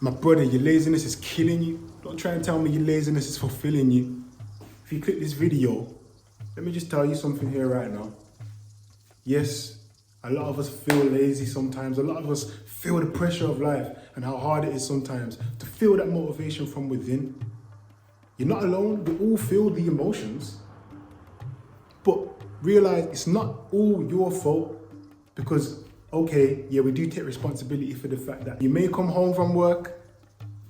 My brother, your laziness is killing you. Don't try and tell me your laziness is fulfilling you. If you click this video, let me just tell you something here right now. Yes, a lot of us feel lazy sometimes. A lot of us feel the pressure of life and how hard it is sometimes to feel that motivation from within. You're not alone. We all feel the emotions. But realize it's not all your fault because, okay, yeah, we do take responsibility for the fact that you may come home from work,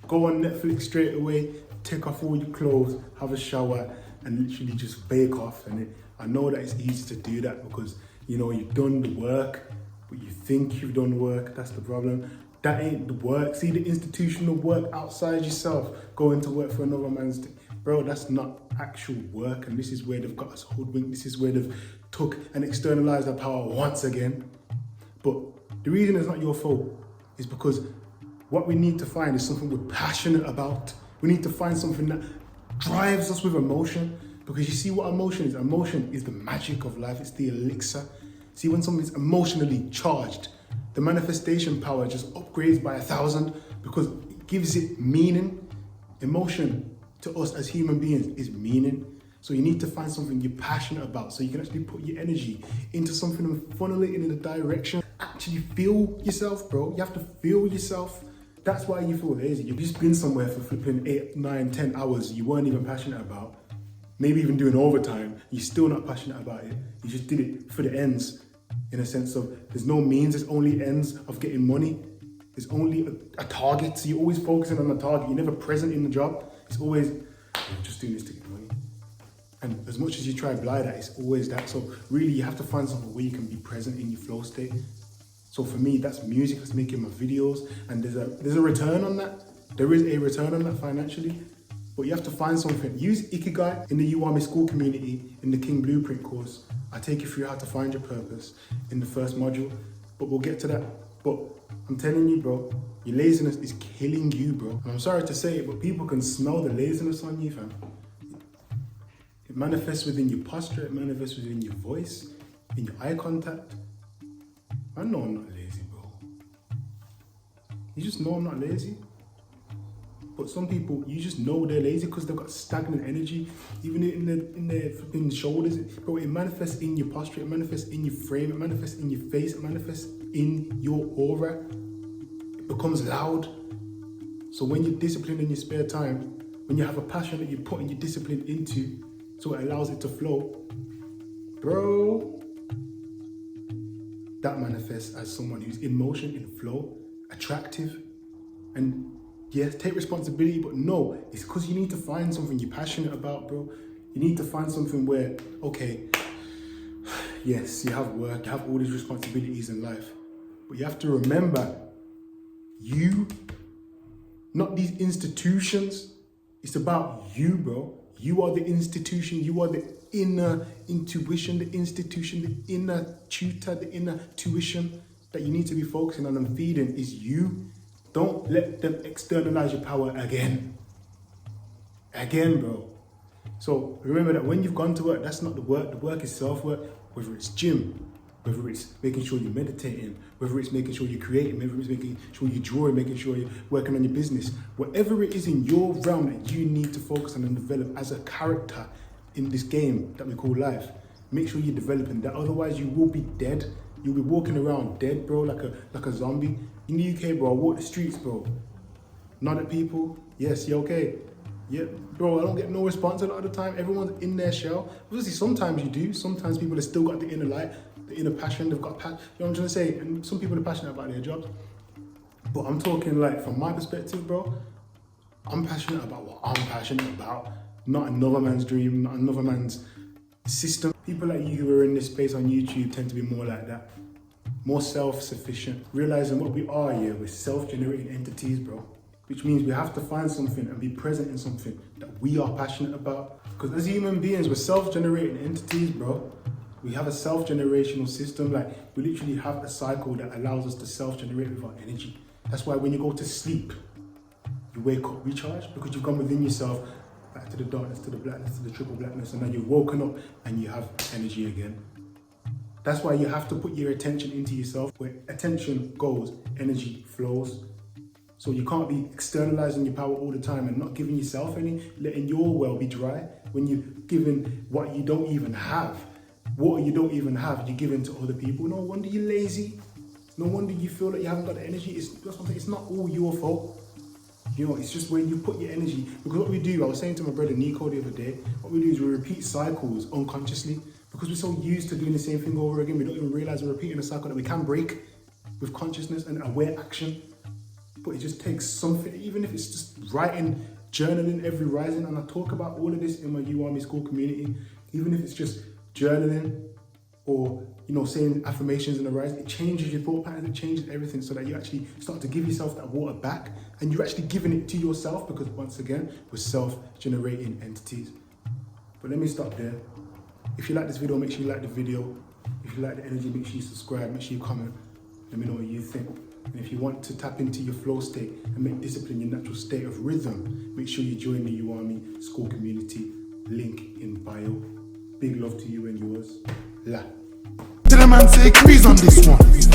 go on Netflix straight away, take off all your clothes, have a shower, and literally just bake off. And I know that it's easy to do that because, you know, you've done the work, but you think you've done work. That's the problem. That ain't the work. See the institutional work outside yourself, going to work for another man's thing. Bro, that's not actual work, and this is where they've got us hoodwinked. This is where they've took and externalized their power once again. But the reason it's not your fault is because what we need to find is something we're passionate about. We need to find something that drives us with emotion, because you see what emotion is? Emotion is the magic of life. It's the elixir. See, when something's emotionally charged, the manifestation power just upgrades by 1,000 because it gives it meaning. Emotion to us as human beings is meaning. So you need to find something you're passionate about so you can actually put your energy into something and funnel it in a direction. Actually feel yourself, bro. You have to feel yourself. That's why you feel lazy. You've just been somewhere for flipping 8, 9, 10 hours you weren't even passionate about. Maybe even doing overtime. You're still not passionate about it. You just did it for the ends, in a sense of there's no means, there's only ends of getting money. There's only a target. So you're always focusing on the target. You're never present in the job. It's always, I'm just doing this to get money. And as much as you try to lie that, it's always that. So really you have to find something where you can be present in your flow state. So for me, that's music, that's making my videos. And there's a return on that. There is a return on that financially. But you have to find something. Use Ikigai in the You Are Me School community in the King Blueprint course. I take you through how to find your purpose in the first module. But we'll get to that. But I'm telling you, bro, your laziness is killing you, bro. And I'm sorry to say it, but people can smell the laziness on you, fam. It manifests within your posture, it manifests within your voice, in your eye contact. I know I'm not lazy, bro. You just know I'm not lazy. But some people, you just know they're lazy because they've got stagnant energy, even in their shoulders. Bro, it manifests in your posture, it manifests in your frame, it manifests in your face, it manifests in your aura. It becomes loud. So when you're disciplined in your spare time, when you have a passion that you're putting your discipline into, so it allows it to flow, bro, that manifests as someone who's in motion, in flow, attractive, and yes, take responsibility, but no, it's because you need to find something you're passionate about, bro. You need to find something where, okay, yes, you have work, you have all these responsibilities in life, but you have to remember, you, not these institutions. It's about you, bro. You are the institution, you are the inner intuition, the institution, the inner tutor, the inner tuition that you need to be focusing on and feeding is you. Don't let them externalize your power again. Again, bro. So remember that when you've gone to work, that's not the work. The work is self-work, whether it's gym, whether it's making sure you're meditating, whether it's making sure you're creating, whether it's making sure you're drawing, making sure you're working on your business. Whatever it is in your realm that you need to focus on and develop as a character in this game that we call life, make sure you're developing that. Otherwise, you will be dead. You'll be walking around dead, bro, like a zombie. In the UK, bro, I walk the streets, bro. Nod at people. Yes, you okay? Yeah, bro, I don't get no response a lot of the time. Everyone's in their shell. Obviously, sometimes you do. Sometimes people have still got the inner light, the inner passion. They've got passion. You know what I'm trying to say? And some people are passionate about their jobs. But I'm talking like, from my perspective, bro, I'm passionate about what I'm passionate about. Not another man's dream, not another man's system. People like you who are in this space on YouTube tend to be more like that. More self-sufficient. Realizing what we are here, we're self-generating entities, bro. Which means we have to find something and be present in something that we are passionate about. Because as human beings, we're self-generating entities, bro. We have a self-generational system. Like, we literally have a cycle that allows us to self-generate with our energy. That's why when you go to sleep, you wake up recharged because you've gone within yourself, back to the darkness, to the blackness, to the triple blackness, and then you've woken up and you have energy again. That's why you have to put your attention into yourself. Where attention goes, energy flows. So you can't be externalizing your power all the time and not giving yourself any, letting your well be dry when you're giving what you don't even have. Water you don't even have, you're giving to other people. No wonder you're lazy. No wonder you feel like you haven't got the energy. It's not all your fault. You know, it's just where you put your energy. Because what we do, I was saying to my brother Nico the other day, what we do is we repeat cycles unconsciously. Because we're so used to doing the same thing over again, we don't even realize we're repeating a cycle that we can break with consciousness and aware action. But it just takes something, even if it's just writing, journaling every rising. And I talk about all of this in my U Army School community. Even if it's just journaling or, you know, saying affirmations in the rise, it changes your thought patterns, it changes everything so that you actually start to give yourself that water back and you're actually giving it to yourself because once again, we're self-generating entities. But let me stop there. If you like this video, make sure you like the video. If you like the energy, make sure you subscribe, make sure you comment. Let me know what you think. And if you want to tap into your flow state and make discipline your natural state of rhythm, make sure you join the U Army School community. Link in bio. Big love to you and yours. La. Tell the man say CreezOn this one.